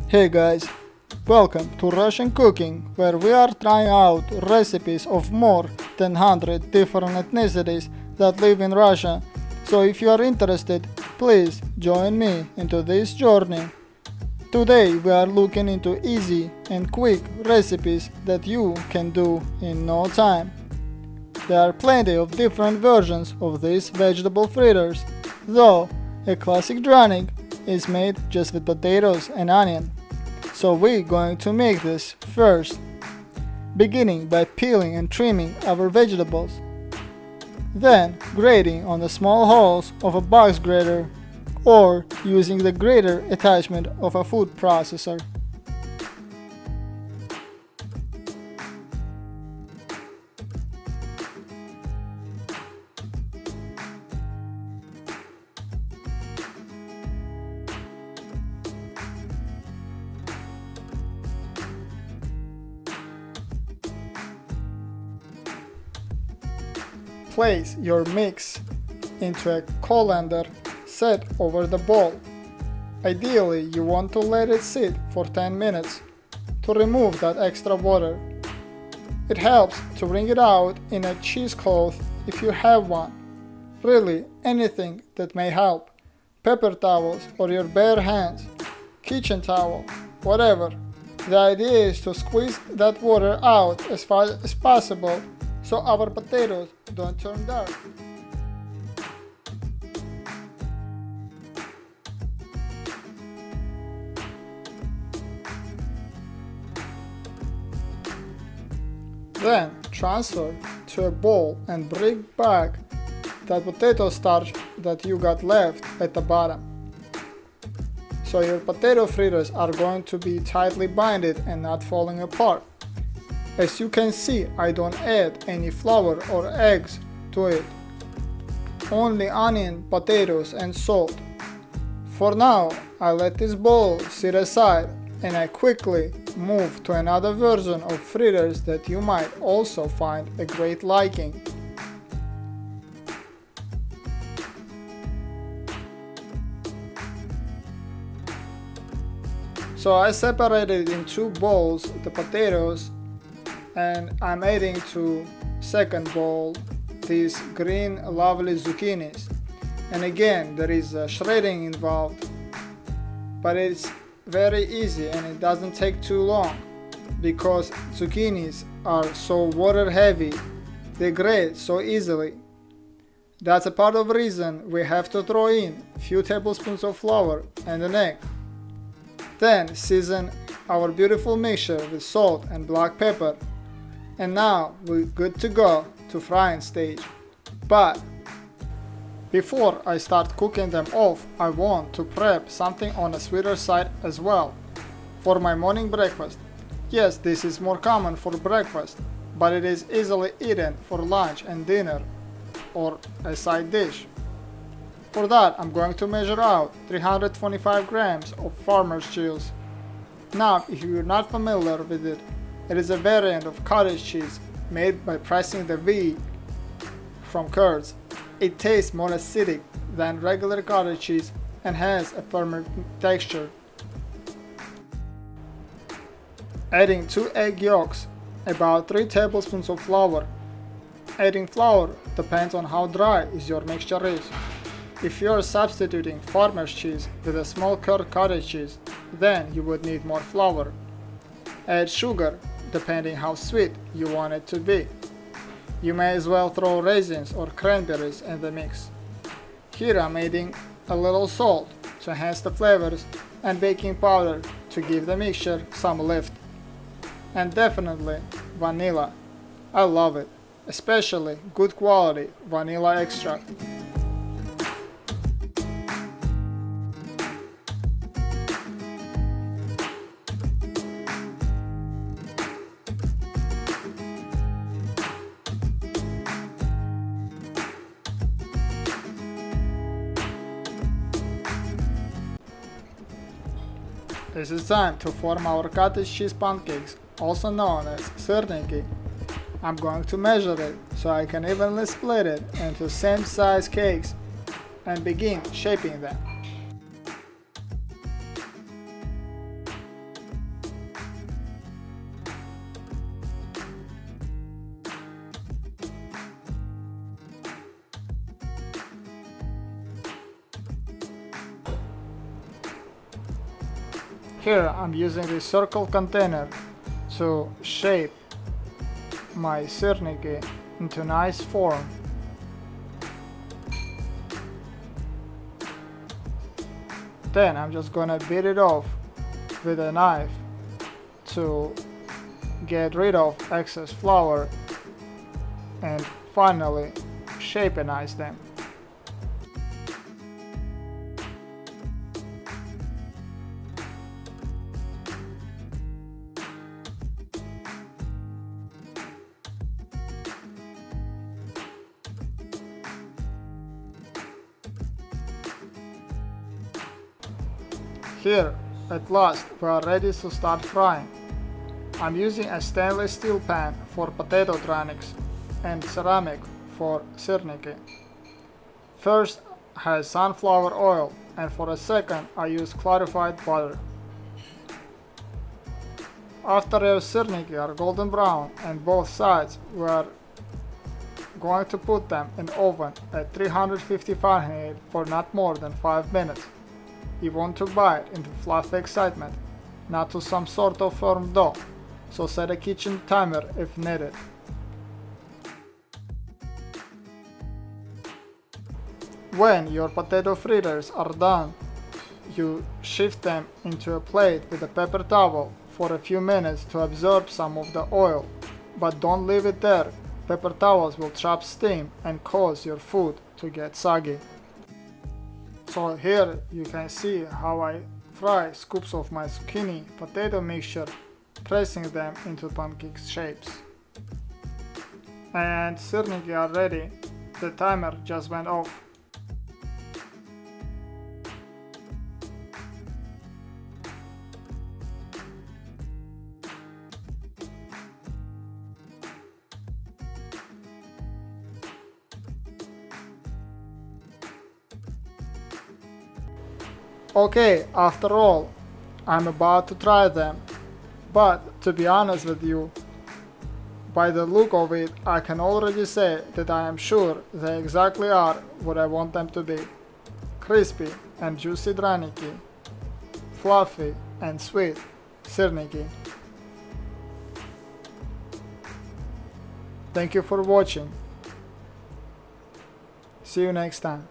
Hey guys, welcome to Russian Cooking, where we are trying out recipes of more than 100 different ethnicities that live in Russia. So if you are interested, please join me into this journey. Today we are looking into easy and quick recipes that you can do in no time. There are plenty of different versions of these vegetable fritters, though a classic drowning is made just with potatoes and onion. So we're going to make this first, beginning by peeling and trimming our vegetables, then grating on the small holes of a box grater or using the grater attachment of a food processor. Place your mix into a colander set over the bowl. Ideally, you want to let it sit for 10 minutes to remove that extra water. It helps to wring it out in a cheesecloth if you have one. Really, anything that may help. Paper towels or your bare hands, kitchen towel, whatever. The idea is to squeeze that water out as far as possible so our potatoes don't turn dark. Then transfer to a bowl and bring back that potato starch that you got left at the bottom. So your potato fritters are going to be tightly binded and not falling apart. As you can see, I don't add any flour or eggs to it. Only onion, potatoes and salt. For now, I let this bowl sit aside and I quickly move to another version of fritters that you might also find a great liking. So I separated in two bowls the potatoes, and I'm adding to second bowl these green lovely zucchinis. And again, there is shredding involved, but it's very easy and it doesn't take too long because zucchinis are so water heavy, they grate so easily. That's a part of the reason we have to throw in a few tablespoons of flour and an egg. Then season our beautiful mixture with salt and black pepper. And now we're good to go to frying stage. But before I start cooking them off, I want to prep something on a sweeter side as well for my morning breakfast. Yes, this is more common for breakfast, but it is easily eaten for lunch and dinner or a side dish. For that, I'm going to measure out 325 grams of farmer's cheese. Now, if you're not familiar with it, it is a variant of cottage cheese made by pressing the V from curds. It tastes more acidic than regular cottage cheese and has a firmer texture. Adding 2 egg yolks, about 3 tablespoons of flour. Adding flour depends on how dry your mixture is. If you are substituting farmer's cheese with a small curd cottage cheese, then you would need more flour. Add sugar, depending how sweet you want it to be. You may as well throw raisins or cranberries in the mix. Here I'm adding a little salt to enhance the flavors and baking powder to give the mixture some lift. And definitely vanilla. I love it, especially good quality vanilla extract. This is time to form our cottage cheese pancakes, also known as sirniki. I'm going to measure it so I can evenly split it into same size cakes and begin shaping them. Here I'm using this circle container to shape my syrniki into nice form. Then I'm just gonna beat it off with a knife to get rid of excess flour and finally shapeanize them. Here, at last, we are ready to start frying. I'm using a stainless steel pan for potato tranniks and ceramic for syrniki. First has sunflower oil, and for a second I use clarified butter. After your syrniki are golden brown and both sides, we are going to put them in oven at 350 Fahrenheit for not more than 5 minutes. You want to bite into fluffy excitement, not to some sort of firm dough, so set a kitchen timer if needed. When your potato fritters are done, you shift them into a plate with a paper towel for a few minutes to absorb some of the oil, but don't leave it there. Paper towels will trap steam and cause your food to get soggy. So here you can see how I fry scoops of my zucchini potato mixture, pressing them into pancake shapes. And syrniki are ready. The timer just went off. Okay, after all, I'm about to try them, but to be honest with you, by the look of it, I can already say that I am sure they exactly are what I want them to be. Crispy and juicy draniki, fluffy and sweet syrniki. Thank you for watching. See you next time.